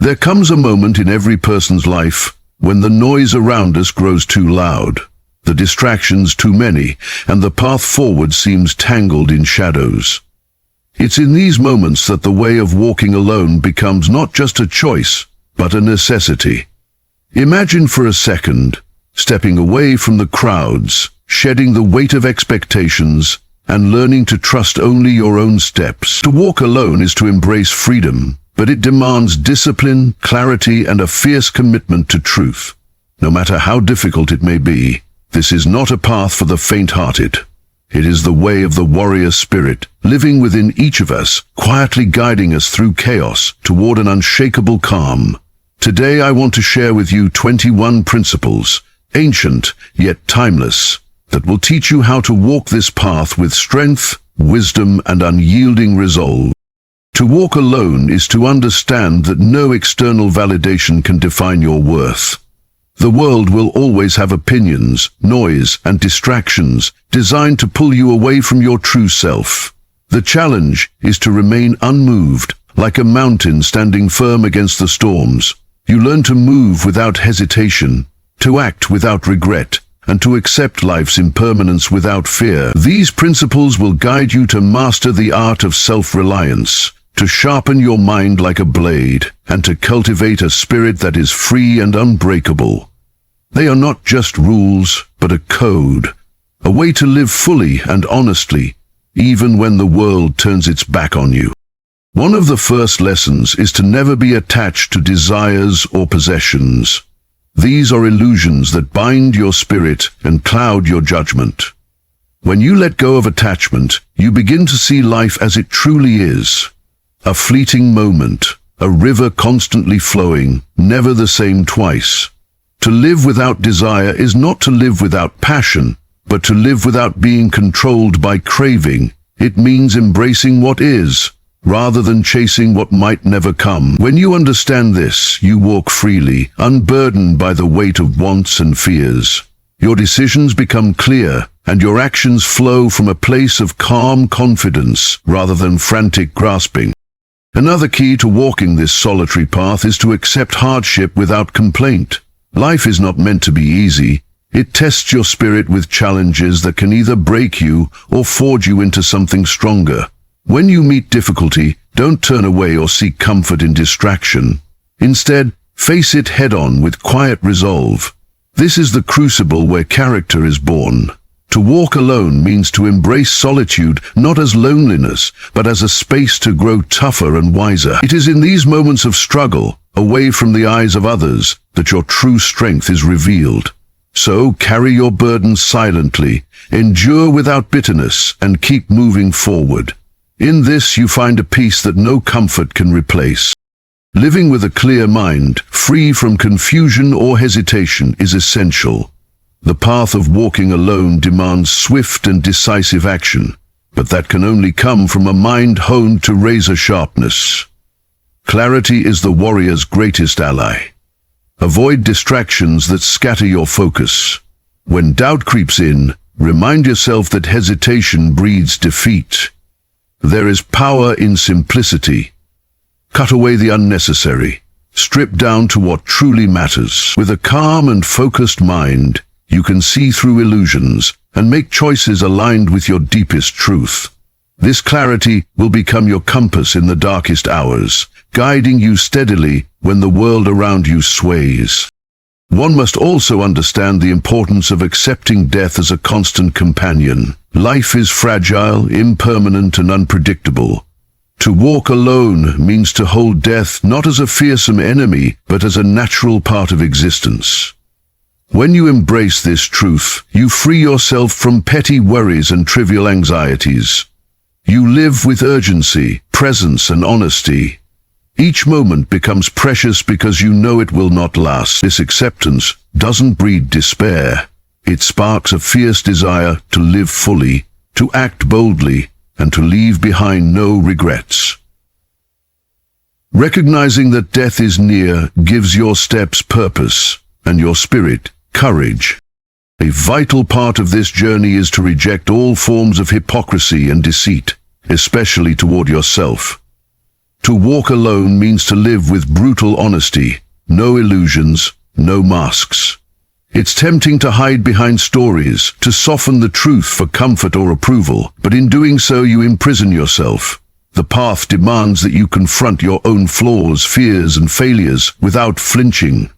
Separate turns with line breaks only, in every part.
There comes a moment in every person's life when the noise around us grows too loud, the distractions too many, and the path forward seems tangled in shadows. It's in these moments that the way of walking alone becomes not just a choice, but a necessity. Imagine for a second, stepping away from the crowds, shedding the weight of expectations, and learning to trust only your own steps. To walk alone is to embrace freedom, but it demands discipline, clarity, and a fierce commitment to truth. No matter how difficult it may be, this is not a path for the faint-hearted. It is the way of the warrior spirit, living within each of us, quietly guiding us through chaos toward an unshakable calm. Today I want to share with you 21 principles, ancient yet timeless, that will teach you how to walk this path with strength, wisdom, and unyielding resolve. To walk alone is to understand that no external validation can define your worth. The world will always have opinions, noise, and distractions designed to pull you away from your true self. The challenge is to remain unmoved, like a mountain standing firm against the storms. You learn to move without hesitation, to act without regret, and to accept life's impermanence without fear. These principles will guide you to master the art of self-reliance, to sharpen your mind like a blade, and to cultivate a spirit that is free and unbreakable. They are not just rules, but a code, a way to live fully and honestly, even when the world turns its back on you. One of the first lessons is to never be attached to desires or possessions. These are illusions that bind your spirit and cloud your judgment. When you let go of attachment, you begin to see life as it truly is. A fleeting moment, a river constantly flowing, never the same twice. To live without desire is not to live without passion, but to live without being controlled by craving. It means embracing what is, rather than chasing what might never come. When you understand this, you walk freely, unburdened by the weight of wants and fears. Your decisions become clear, and your actions flow from a place of calm confidence rather than frantic grasping. Another key to walking this solitary path is to accept hardship without complaint. Life is not meant to be easy. It tests your spirit with challenges that can either break you or forge you into something stronger. When you meet difficulty, don't turn away or seek comfort in distraction. Instead, face it head-on with quiet resolve. This is the crucible where character is born. To walk alone means to embrace solitude not as loneliness, but as a space to grow tougher and wiser. It is in these moments of struggle, away from the eyes of others, that your true strength is revealed. So carry your burdens silently, endure without bitterness, and keep moving forward. In this you find a peace that no comfort can replace. Living with a clear mind, free from confusion or hesitation, is essential. The path of walking alone demands swift and decisive action, but that can only come from a mind honed to razor sharpness. Clarity is the warrior's greatest ally. Avoid distractions that scatter your focus. When doubt creeps in, remind yourself that hesitation breeds defeat. There is power in simplicity. Cut away the unnecessary. Strip down to what truly matters. With a calm and focused mind, you can see through illusions and make choices aligned with your deepest truth. This clarity will become your compass in the darkest hours, guiding you steadily when the world around you sways. One must also understand the importance of accepting death as a constant companion. Life is fragile, impermanent, and unpredictable. To walk alone means to hold death not as a fearsome enemy, but as a natural part of existence. When you embrace this truth, you free yourself from petty worries and trivial anxieties. You live with urgency, presence, and honesty. Each moment becomes precious because you know it will not last. This acceptance doesn't breed despair. It sparks a fierce desire to live fully, to act boldly, and to leave behind no regrets. Recognizing that death is near gives your steps purpose, and your spirit courage. A vital part of this journey is to reject all forms of hypocrisy and deceit, especially toward yourself. To walk alone means to live with brutal honesty, no illusions, no masks. It's tempting to hide behind stories, to soften the truth for comfort or approval, but in doing so you imprison yourself. The path demands that you confront your own flaws, fears, and failures without flinching.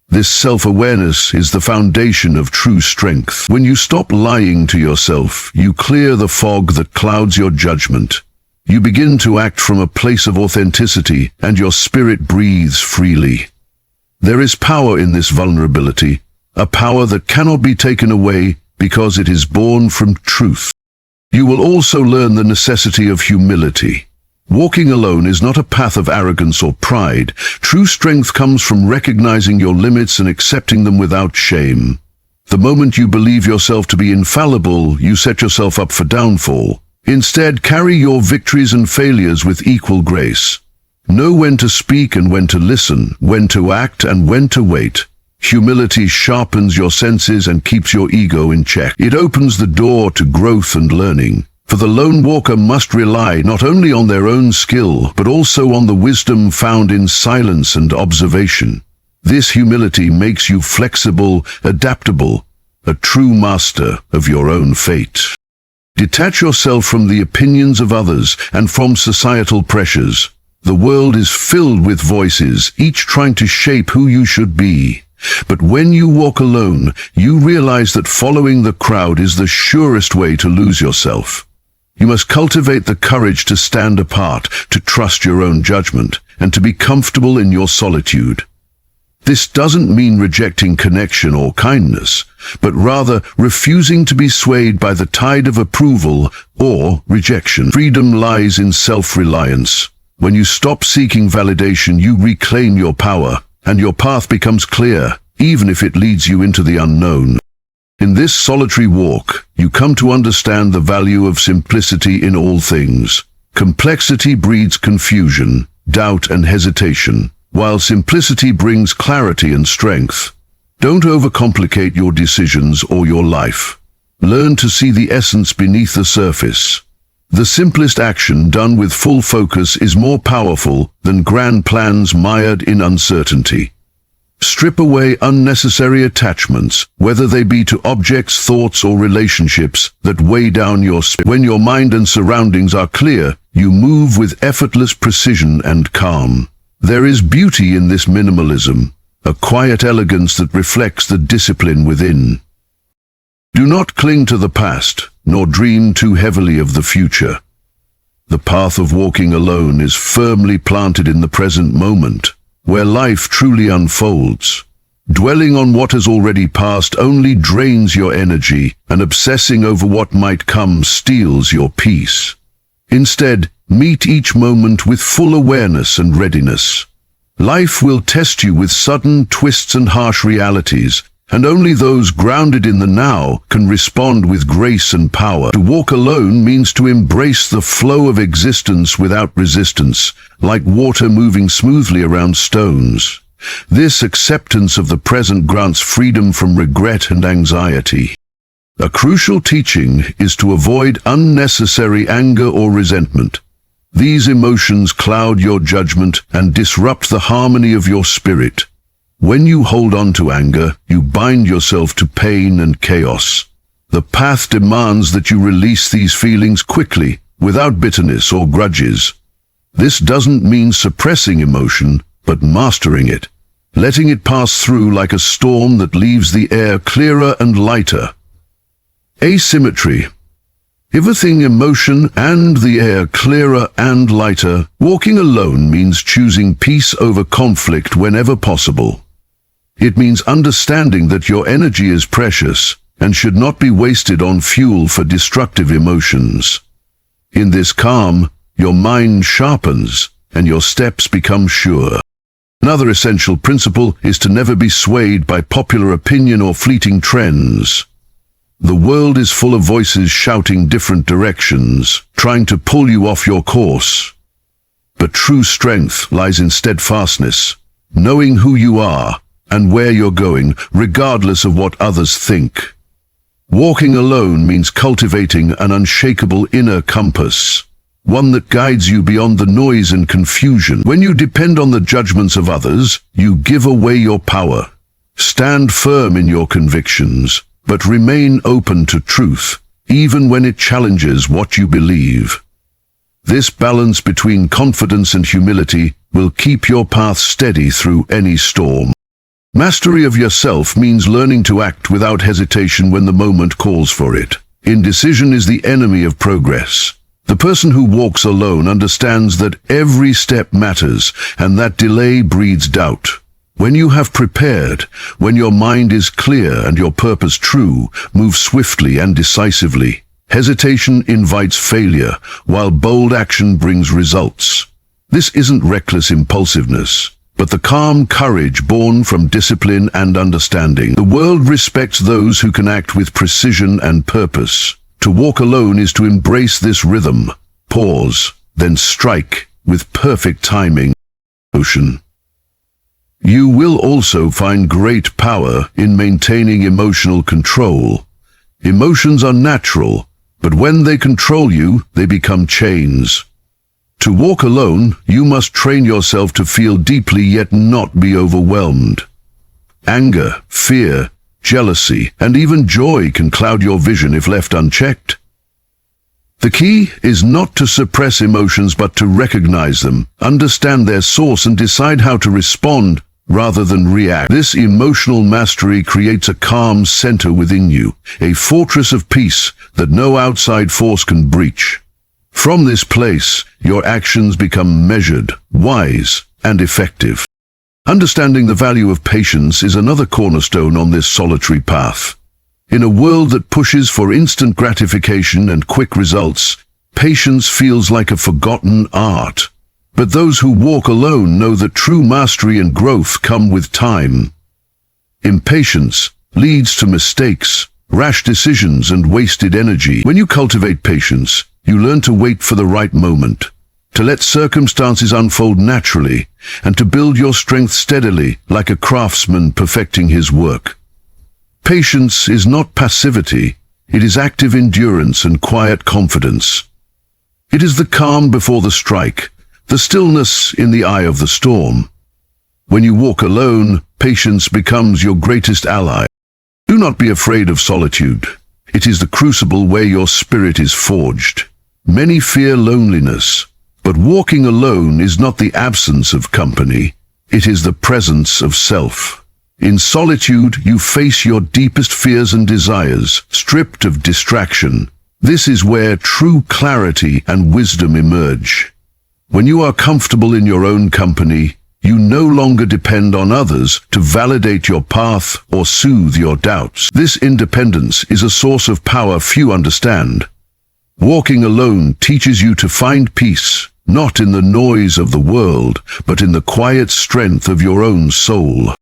This self-awareness is the foundation of true strength. When you stop lying to yourself, you clear the fog that clouds your judgment. You begin to act from a place of authenticity, and your spirit breathes freely. There is power in this vulnerability, a power that cannot be taken away because it is born from truth. You will also learn the necessity of humility. Walking alone is not a path of arrogance or pride. True strength comes from recognizing your limits and accepting them without shame. The moment you believe yourself to be infallible, you set yourself up for downfall. Instead, carry your victories and failures with equal grace. Know when to speak and when to listen, when to act and when to wait. Humility sharpens your senses and keeps your ego in check. It opens the door to growth and learning. For the lone walker must rely not only on their own skill, but also on the wisdom found in silence and observation. This humility makes you flexible, adaptable, a true master of your own fate. Detach yourself from the opinions of others and from societal pressures. The world is filled with voices, each trying to shape who you should be. But when you walk alone, you realize that following the crowd is the surest way to lose yourself. You must cultivate the courage to stand apart, to trust your own judgment, and to be comfortable in your solitude. This doesn't mean rejecting connection or kindness, but rather refusing to be swayed by the tide of approval or rejection. Freedom lies in self-reliance. When you stop seeking validation, you reclaim your power, and your path becomes clear, even if it leads you into the unknown. In this solitary walk, you come to understand the value of simplicity in all things. Complexity breeds confusion, doubt, and hesitation, while simplicity brings clarity and strength. Don't overcomplicate your decisions or your life. Learn to see the essence beneath the surface. The simplest action done with full focus is more powerful than grand plans mired in uncertainty. Strip away unnecessary attachments, whether they be to objects, thoughts, or relationships that weigh down your spirit. When your mind and surroundings are clear, you move with effortless precision and calm. There is beauty in this minimalism, a quiet elegance that reflects the discipline within. Do not cling to the past, nor dream too heavily of the future. The path of walking alone is firmly planted in the present moment, where life truly unfolds. Dwelling on what has already passed only drains your energy, and obsessing over what might come steals your peace. Instead, meet each moment with full awareness and readiness. Life will test you with sudden twists and harsh realities, and only those grounded in the now can respond with grace and power. To walk alone means to embrace the flow of existence without resistance, like water moving smoothly around stones. This acceptance of the present grants freedom from regret and anxiety. A crucial teaching is to avoid unnecessary anger or resentment. These emotions cloud your judgment and disrupt the harmony of your spirit. When you hold on to anger, you bind yourself to pain and chaos. The path demands that you release these feelings quickly, without bitterness or grudges. This doesn't mean suppressing emotion, but mastering it, letting it pass through like a storm that leaves the air clearer and lighter. Asymmetry. Everything emotion and the air clearer and lighter. Walking alone means choosing peace over conflict whenever possible. It means understanding that your energy is precious and should not be wasted on fuel for destructive emotions. In this calm, your mind sharpens and your steps become sure. Another essential principle is to never be swayed by popular opinion or fleeting trends. The world is full of voices shouting different directions, trying to pull you off your course. But true strength lies in steadfastness, knowing who you are and where you're going, regardless of what others think. Walking alone means cultivating an unshakable inner compass. one that guides you beyond the noise and confusion. When you depend on the judgments of others, you give away your power. Stand firm in your convictions, but remain open to truth, even when it challenges what you believe. This balance between confidence and humility will keep your path steady through any storm. Mastery of yourself means learning to act without hesitation when the moment calls for it. Indecision is the enemy of progress. The person who walks alone understands that every step matters, and that delay breeds doubt. When you have prepared, when your mind is clear and your purpose true, move swiftly and decisively. Hesitation invites failure, while bold action brings results. This isn't reckless impulsiveness, but the calm courage born from discipline and understanding. The world respects those who can act with precision and purpose. To walk alone is to embrace this rhythm. Pause, then strike with perfect timing. You will also find great power in maintaining emotional control. Emotions are natural, but when they control you, they become chains. To walk alone, you must train yourself to feel deeply yet not be overwhelmed. Anger, fear, jealousy, and even joy can cloud your vision if left unchecked. The key is not to suppress emotions but to recognize them, understand their source, and decide how to respond rather than react. This emotional mastery creates a calm center within you, a fortress of peace that no outside force can breach. From this place, your actions become measured, wise, and effective. Understanding the value of patience is another cornerstone on this solitary path. In a world that pushes for instant gratification and quick results, patience feels like a forgotten art. But those who walk alone know that true mastery and growth come with time. Impatience leads to mistakes, rash decisions, and wasted energy. When you cultivate patience, you learn to wait for the right moment, to let circumstances unfold naturally, and to build your strength steadily like a craftsman perfecting his work. Patience is not passivity, it is active endurance and quiet confidence. It is the calm before the strike, the stillness in the eye of the storm. When you walk alone, patience becomes your greatest ally. Do not be afraid of solitude. It is the crucible where your spirit is forged. Many fear loneliness, but walking alone is not the absence of company, it is the presence of self. In solitude, you face your deepest fears and desires, stripped of distraction. This is where true clarity and wisdom emerge. When you are comfortable in your own company, you no longer depend on others to validate your path or soothe your doubts. This independence is a source of power few understand. Walking alone teaches you to find peace, not in the noise of the world, but in the quiet strength of your own soul.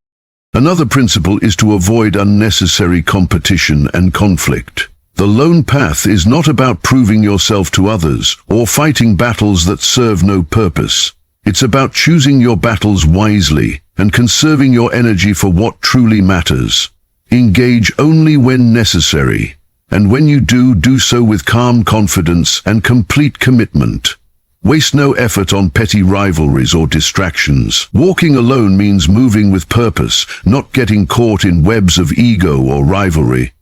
Another principle is to avoid unnecessary competition and conflict. The lone path is not about proving yourself to others or fighting battles that serve no purpose. It's about choosing your battles wisely and conserving your energy for what truly matters. Engage only when necessary, and when you do, do so with calm confidence and complete commitment. Waste no effort on petty rivalries or distractions. Walking alone means moving with purpose, not getting caught in webs of ego or rivalry.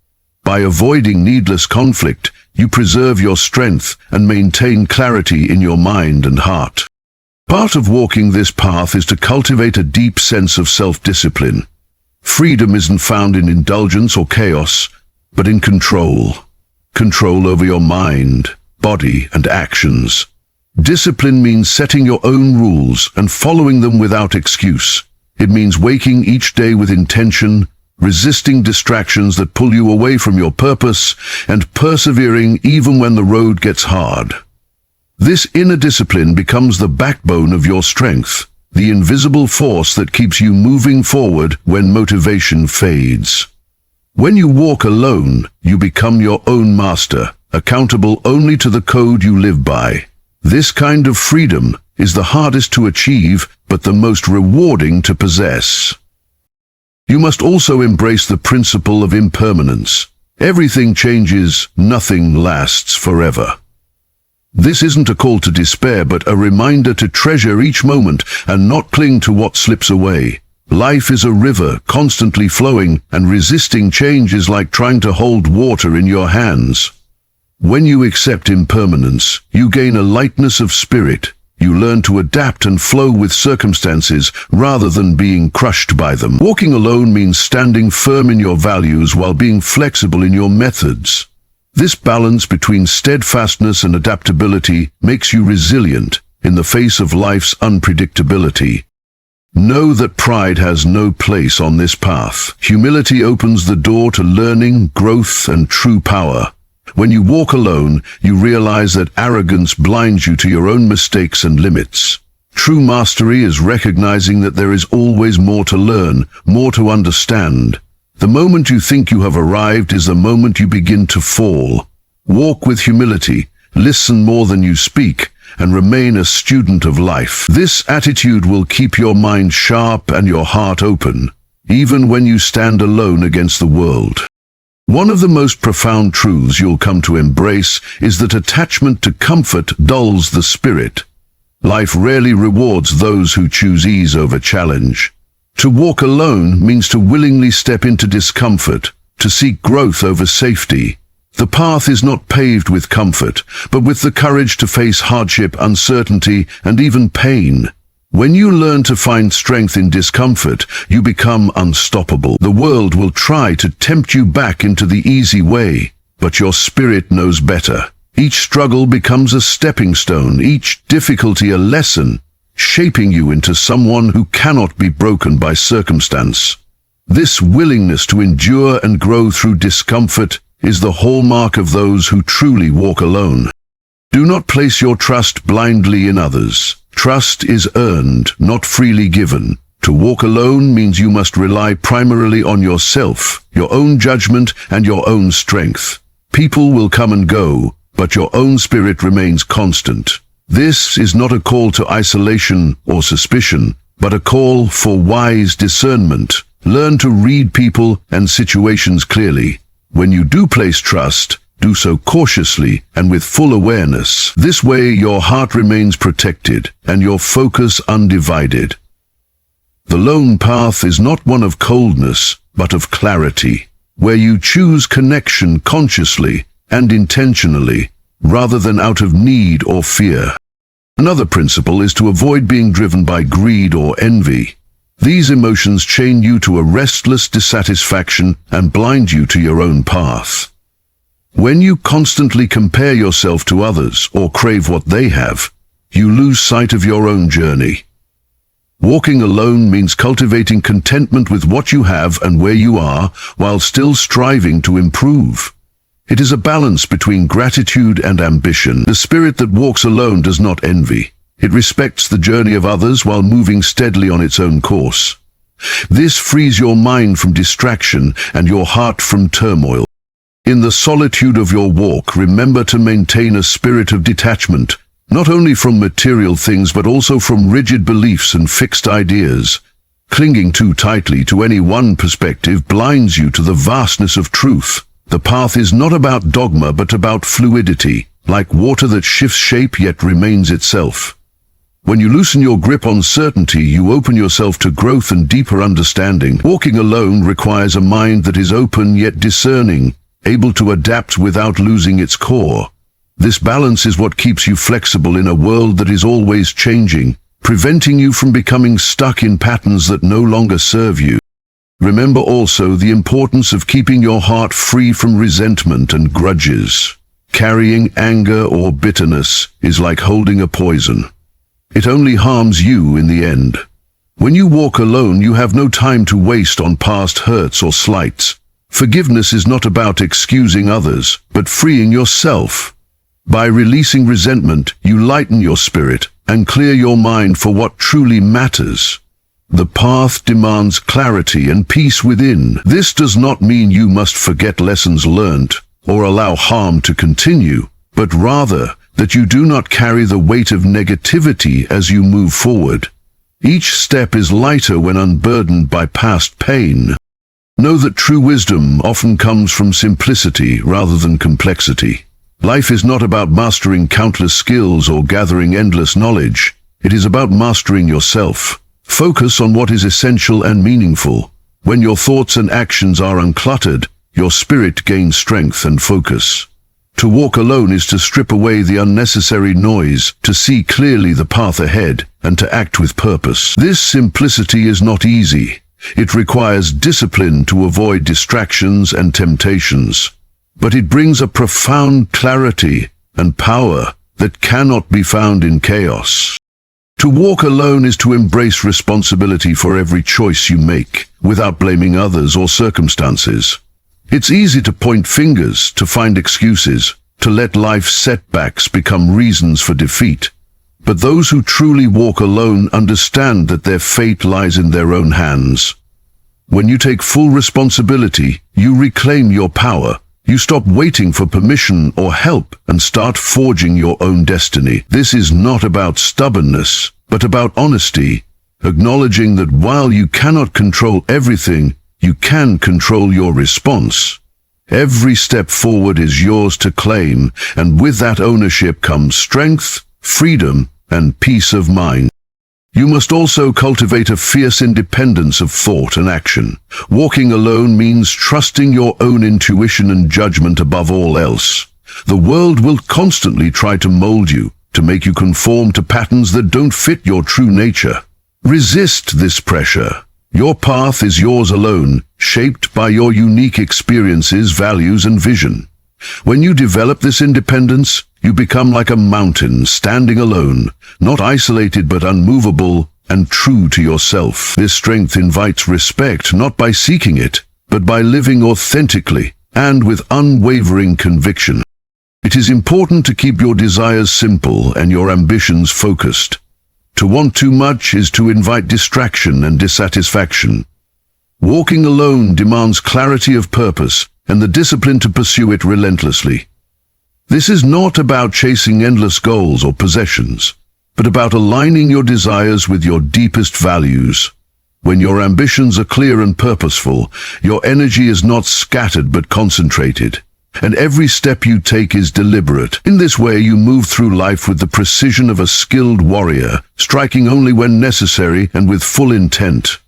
By avoiding needless conflict, you preserve your strength and maintain clarity in your mind and heart. Part of walking this path is to cultivate a deep sense of self-discipline. Freedom isn't found in indulgence or chaos, but in control. Control over your mind, body, and actions. Discipline means setting your own rules and following them without excuse. It means waking each day with intention, resisting distractions that pull you away from your purpose, and persevering even when the road gets hard. This inner discipline becomes the backbone of your strength, the invisible force that keeps you moving forward when motivation fades. When you walk alone, you become your own master, accountable only to the code you live by. This kind of freedom is the hardest to achieve, but the most rewarding to possess. You must also embrace the principle of impermanence. Everything changes, nothing lasts forever. This isn't a call to despair, but a reminder to treasure each moment and not cling to what slips away. Life is a river, constantly flowing, and resisting change is like trying to hold water in your hands. When you accept impermanence, you gain a lightness of spirit. You learn to adapt and flow with circumstances rather than being crushed by them. Walking alone means standing firm in your values while being flexible in your methods. This balance between steadfastness and adaptability makes you resilient in the face of life's unpredictability. Know that pride has no place on this path. Humility opens the door to learning, growth, and true power. When you walk alone, you realize that arrogance blinds you to your own mistakes and limits. True mastery is recognizing that there is always more to learn, more to understand. The moment you think you have arrived is the moment you begin to fall. Walk with humility, listen more than you speak, and remain a student of life. This attitude will keep your mind sharp and your heart open, even when you stand alone against the world. One of the most profound truths you'll come to embrace is that attachment to comfort dulls the spirit. Life rarely rewards those who choose ease over challenge. To walk alone means to willingly step into discomfort, to seek growth over safety. The path is not paved with comfort, but with the courage to face hardship, uncertainty, and even pain. When you learn to find strength in discomfort, you become unstoppable. The world will try to tempt you back into the easy way, but your spirit knows better. Each struggle becomes a stepping stone, each difficulty a lesson, shaping you into someone who cannot be broken by circumstance. This willingness to endure and grow through discomfort is the hallmark of those who truly walk alone. Do not place your trust blindly in others. Trust is earned, not freely given. To walk alone means you must rely primarily on yourself, your own judgment, and your own strength. People will come and go, but your own spirit remains constant. This is not a call to isolation or suspicion, but a call for wise discernment. Learn to read people and situations clearly. When you do place trust, do so cautiously and with full awareness. This way your heart remains protected and your focus undivided. The lone path is not one of coldness, but of clarity, where you choose connection consciously and intentionally, rather than out of need or fear. Another principle is to avoid being driven by greed or envy. These emotions chain you to a restless dissatisfaction and blind you to your own path. When you constantly compare yourself to others or crave what they have, you lose sight of your own journey. Walking alone means cultivating contentment with what you have and where you are, while still striving to improve. It is a balance between gratitude and ambition. The spirit that walks alone does not envy. It respects the journey of others while moving steadily on its own course. This frees your mind from distraction and your heart from turmoil. In the solitude of your walk, remember to maintain a spirit of detachment, not only from material things but also from rigid beliefs and fixed ideas. Clinging too tightly to any one perspective blinds you to the vastness of truth. The path is not about dogma but about fluidity, like water that shifts shape yet remains itself. When you loosen your grip on certainty, you open yourself to growth and deeper understanding. Walking alone requires a mind that is open yet discerning, able to adapt without losing its core. This balance is what keeps you flexible in a world that is always changing, preventing you from becoming stuck in patterns that no longer serve you. Remember also the importance of keeping your heart free from resentment and grudges. Carrying anger or bitterness is like holding a poison. It only harms you in the end. When you walk alone, you have no time to waste on past hurts or slights. Forgiveness is not about excusing others, but freeing yourself. By releasing resentment, you lighten your spirit and clear your mind for what truly matters. The path demands clarity and peace within. This does not mean you must forget lessons learned or allow harm to continue, but rather that you do not carry the weight of negativity as you move forward. Each step is lighter when unburdened by past pain. Know that true wisdom often comes from simplicity rather than complexity. Life is not about mastering countless skills or gathering endless knowledge. It is about mastering yourself. Focus on what is essential and meaningful. When your thoughts and actions are uncluttered, your spirit gains strength and focus. To walk alone is to strip away the unnecessary noise, to see clearly the path ahead, and to act with purpose. This simplicity is not easy. It requires discipline to avoid distractions and temptations. But it brings a profound clarity and power that cannot be found in chaos. To walk alone is to embrace responsibility for every choice you make, without blaming others or circumstances. It's easy to point fingers, to find excuses, to let life's setbacks become reasons for defeat. But those who truly walk alone understand that their fate lies in their own hands. When you take full responsibility, you reclaim your power. You stop waiting for permission or help and start forging your own destiny. This is not about stubbornness, but about honesty, acknowledging that while you cannot control everything, you can control your response. Every step forward is yours to claim, and with that ownership comes strength, freedom, and peace of mind. You must also cultivate a fierce independence of thought and action. Walking alone means trusting your own intuition and judgment above all else. The world will constantly try to mold you, to make you conform to patterns that don't fit your true nature. Resist this pressure. Your path is yours alone, shaped by your unique experiences, values, and vision. When you develop this independence, you become like a mountain standing alone, not isolated but unmovable and true to yourself. This strength invites respect not by seeking it, but by living authentically and with unwavering conviction. It is important to keep your desires simple and your ambitions focused. To want too much is to invite distraction and dissatisfaction. Walking alone demands clarity of purpose and the discipline to pursue it relentlessly. This is not about chasing endless goals or possessions, but about aligning your desires with your deepest values. When your ambitions are clear and purposeful, your energy is not scattered but concentrated, and every step you take is deliberate. In this way, you move through life with the precision of a skilled warrior, striking only when necessary and with full intent.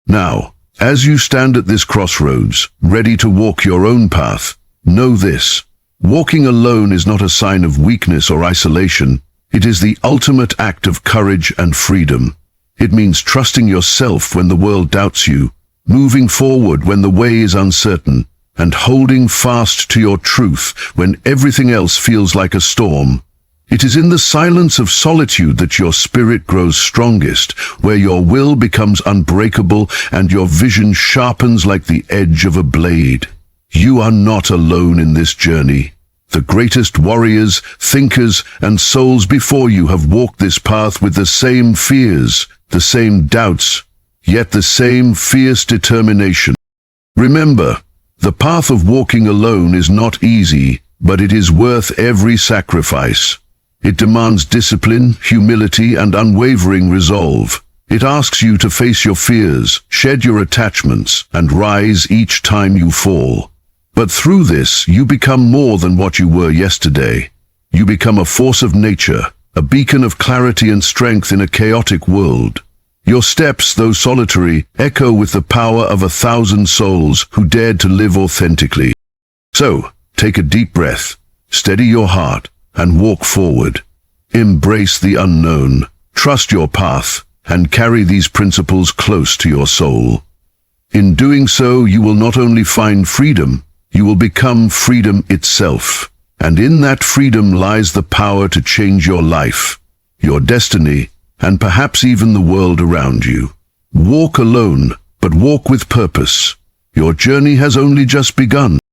Now, as you stand at this crossroads, ready to walk your own path, know this. Walking alone is not a sign of weakness or isolation. It is the ultimate act of courage and freedom. It means trusting yourself when the world doubts you, moving forward when the way is uncertain, and holding fast to your truth when everything else feels like a storm. It is in the silence of solitude that your spirit grows strongest, where your will becomes unbreakable and your vision sharpens like the edge of a blade. You are not alone in this journey. The greatest warriors, thinkers, and souls before you have walked this path with the same fears, the same doubts, yet the same fierce determination. Remember, the path of walking alone is not easy, but it is worth every sacrifice. It demands discipline, humility, and unwavering resolve. It asks you to face your fears, shed your attachments, and rise each time you fall. But through this, you become more than what you were yesterday. You become a force of nature, a beacon of clarity and strength in a chaotic world. Your steps, though solitary, echo with the power of 1,000 souls who dared to live authentically. So, take a deep breath, steady your heart, and walk forward. Embrace the unknown, trust your path, and carry these principles close to your soul. In doing so, you will not only find freedom, you will become freedom itself. And in that freedom lies the power to change your life, your destiny, and perhaps even the world around you. Walk alone, but walk with purpose. Your journey has only just begun.